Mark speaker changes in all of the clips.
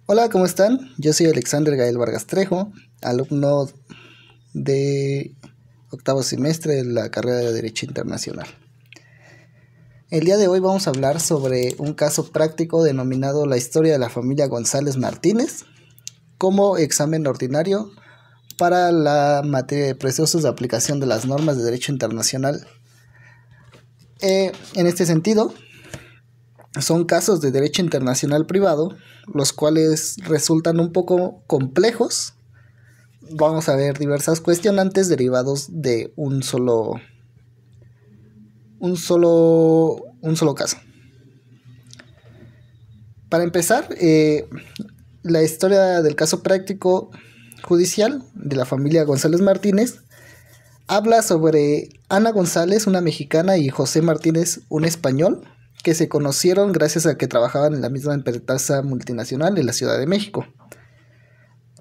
Speaker 1: Hola, ¿cómo están? Yo soy Alexander Gael Vargas Trejo, alumno de octavo semestre de la carrera de Derecho Internacional. El día de hoy vamos a hablar sobre un caso práctico denominado la historia de la familia González Martínez como examen ordinario para la materia de procesos de aplicación de las normas de Derecho Internacional. En este sentido, son casos de derecho internacional privado, los cuales resultan un poco complejos. Vamos a ver diversas cuestionantes derivados de un solo caso. Para empezar, la historia del caso práctico judicial de la familia González Martínez habla sobre Ana González, una mexicana, y José Martínez, un español, que se conocieron gracias a que trabajaban en la misma empresa multinacional en la Ciudad de México.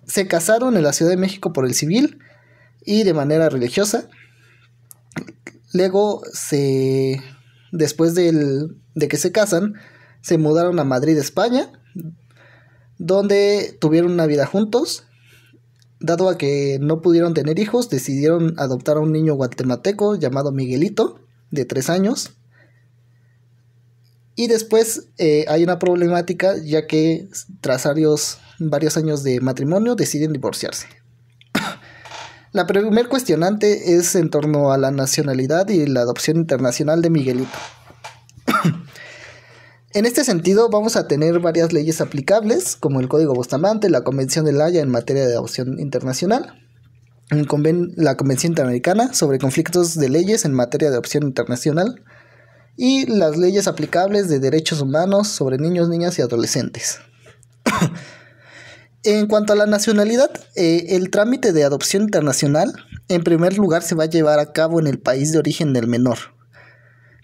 Speaker 1: Se casaron en la Ciudad de México por el civil y de manera religiosa. Luego, después de que se casan, se mudaron a Madrid, España, donde tuvieron una vida juntos. Dado a que no pudieron tener hijos, decidieron adoptar a un niño guatemalteco llamado Miguelito, de 3 años. Y después hay una problemática, ya que tras varios años de matrimonio deciden divorciarse. La primer cuestionante es en torno a la nacionalidad y la adopción internacional de Miguelito. En este sentido vamos a tener varias leyes aplicables, como el Código Bustamante, la Convención de La Haya en materia de adopción internacional, la Convención Interamericana sobre conflictos de leyes en materia de adopción internacional, y las leyes aplicables de derechos humanos sobre niños, niñas y adolescentes. En cuanto a la nacionalidad, el trámite de adopción internacional, en primer lugar, se va a llevar a cabo en el país de origen del menor,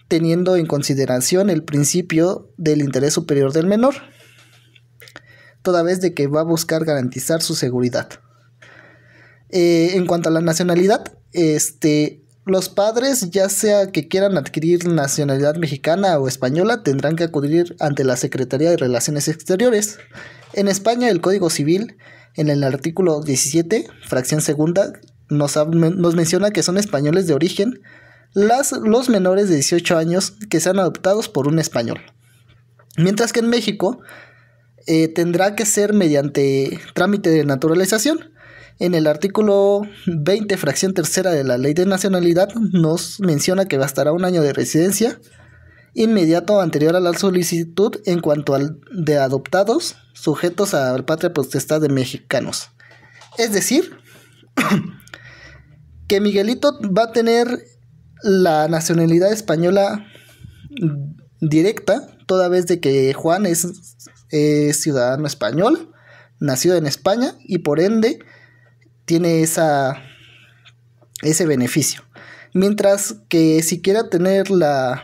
Speaker 1: teniendo en consideración el principio del interés superior del menor, toda vez de que va a buscar garantizar su seguridad. En cuanto a la nacionalidad, los padres, ya sea que quieran adquirir nacionalidad mexicana o española, tendrán que acudir ante la Secretaría de Relaciones Exteriores. En España, el Código Civil, en el artículo 17, fracción segunda, nos menciona que son españoles de origen los menores de 18 años que sean adoptados por un español. Mientras que en México tendrá que ser mediante trámite de naturalización. En el artículo 20, fracción tercera de la Ley de Nacionalidad, nos menciona que bastará 1 año de residencia inmediato anterior a la solicitud en cuanto al de adoptados sujetos a la patria potestad de mexicanos. Es decir, que Miguelito va a tener la nacionalidad española directa, toda vez de que Juan es ciudadano español, nacido en España, y por ende tiene ese beneficio. Mientras que si quiera tener la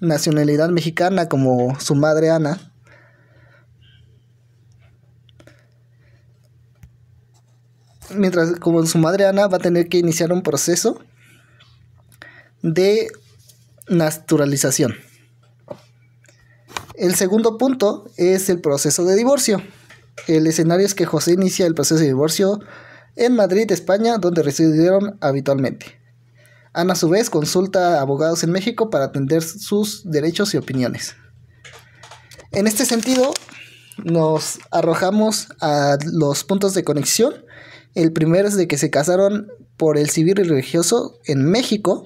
Speaker 1: nacionalidad mexicana como su madre Ana, va a tener que iniciar un proceso de naturalización. El segundo punto es el proceso de divorcio. El escenario es que José inicia el proceso de divorcio en Madrid, España, donde residieron habitualmente. Ana, a su vez, consulta a abogados en México para atender sus derechos y opiniones. En este sentido, nos arrojamos a los puntos de conexión. El primero es de que se casaron por el civil y religioso en México.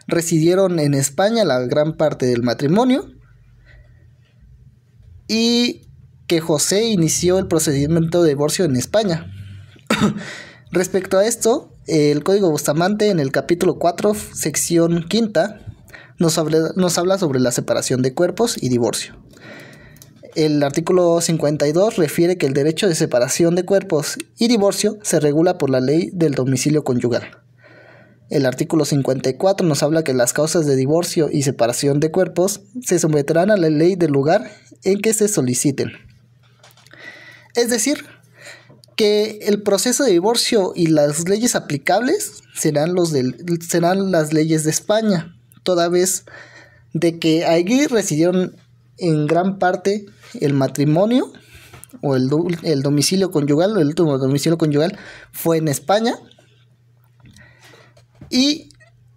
Speaker 1: Residieron en España la gran parte del matrimonio. Y que José inició el procedimiento de divorcio en España. Respecto a esto, el Código Bustamante, en el capítulo 4, sección quinta, nos habla sobre la separación de cuerpos y divorcio. El artículo 52 refiere que el derecho de separación de cuerpos y divorcio se regula por la ley del domicilio conyugal. El artículo 54 nos habla que las causas de divorcio y separación de cuerpos se someterán a la ley del lugar en que se soliciten. Es decir, que el proceso de divorcio y las leyes aplicables serán las leyes de España, toda vez de que allí residieron en gran parte el matrimonio o el domicilio conyugal, o el último domicilio conyugal fue en España. Y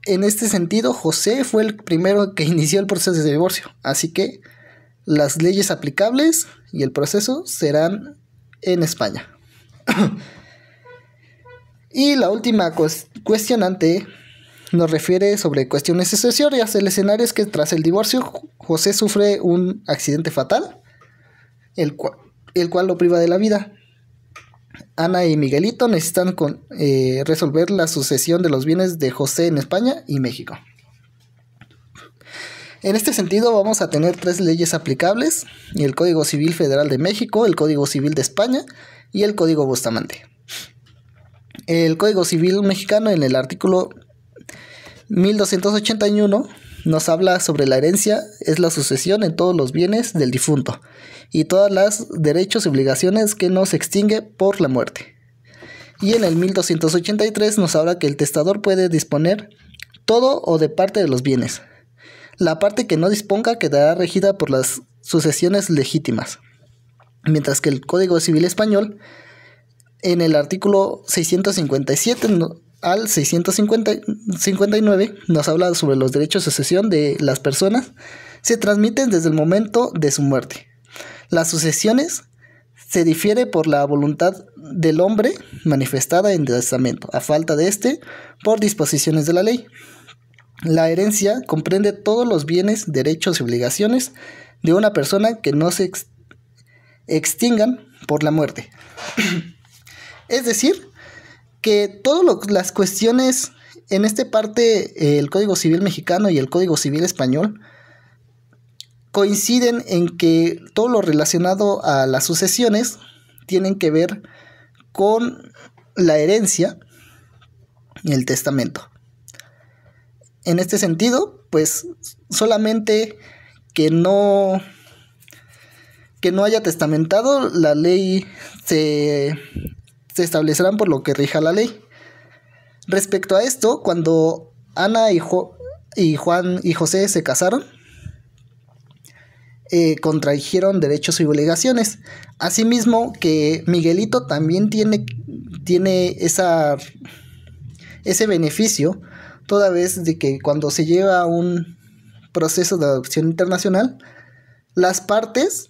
Speaker 1: en este sentido, José fue el primero que inició el proceso de divorcio. Así que las leyes aplicables y el proceso serán en España. Y la última cuestionante nos refiere sobre cuestiones accesorias. El escenario es que tras el divorcio, José sufre un accidente fatal, el cual lo priva de la vida. Ana y Miguelito necesitan resolver la sucesión de los bienes de José en España y México. En este sentido vamos a tener 3 leyes aplicables: el Código Civil Federal de México, el Código Civil de España y el Código Bustamante. El Código Civil mexicano, en el artículo 1281, nos habla sobre la herencia: es la sucesión en todos los bienes del difunto y todos los derechos y obligaciones que no se extingue por la muerte. Y en el 1283 nos habla que el testador puede disponer todo o de parte de los bienes. La parte que no disponga quedará regida por las sucesiones legítimas. Mientras que el Código Civil español, en el artículo 657 al 659, nos habla sobre los derechos de sucesión de las personas. Se transmiten desde el momento de su muerte. Las sucesiones se difiere por la voluntad del hombre manifestada en testamento, a falta de este, por disposiciones de la ley. La herencia comprende todos los bienes, derechos y obligaciones de una persona que no se extingan por la muerte. Es decir, que todas las cuestiones en esta parte, el Código Civil mexicano y el Código Civil español, coinciden en que todo lo relacionado a las sucesiones tienen que ver con la herencia y el testamento. En este sentido, pues solamente que no haya testamentado, la ley se establecerán por lo que rija la ley. Respecto a esto, cuando Ana y Juan y José se casaron, contrajeron derechos y obligaciones. Asimismo que Miguelito también tiene ese beneficio, toda vez de que cuando se lleva un proceso de adopción internacional, las partes,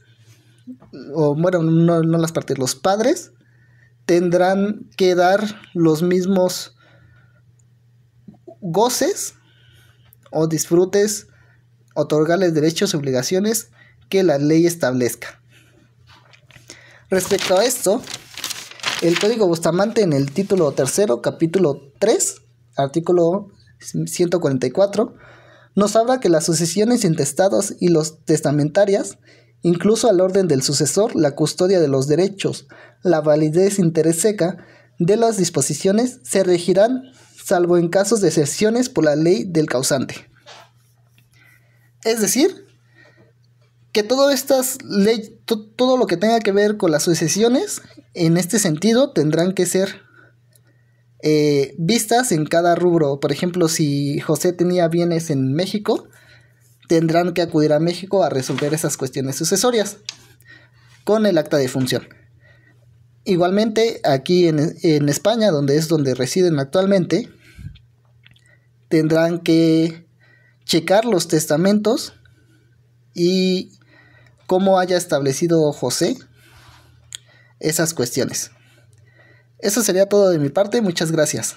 Speaker 1: o bueno, no las partes, los padres tendrán que dar los mismos goces o disfrutes, otorgarles derechos y obligaciones que la ley establezca. Respecto a esto, el Código Bustamante, en el título 3, capítulo 3, artículo 144, nos habla que las sucesiones intestadas y los testamentarias, incluso al orden del sucesor, la custodia de los derechos, la validez interseca de las disposiciones, se regirán salvo en casos de excepciones por la ley del causante. Es decir, que todo lo que tenga que ver con las sucesiones, en este sentido, tendrán que ser vistas en cada rubro. Por ejemplo, si José tenía bienes en México, tendrán que acudir a México a resolver esas cuestiones sucesorias con el acta de función. Igualmente, aquí en España, donde residen actualmente, tendrán que checar los testamentos y cómo haya establecido José esas cuestiones. Eso sería todo de mi parte. Muchas gracias.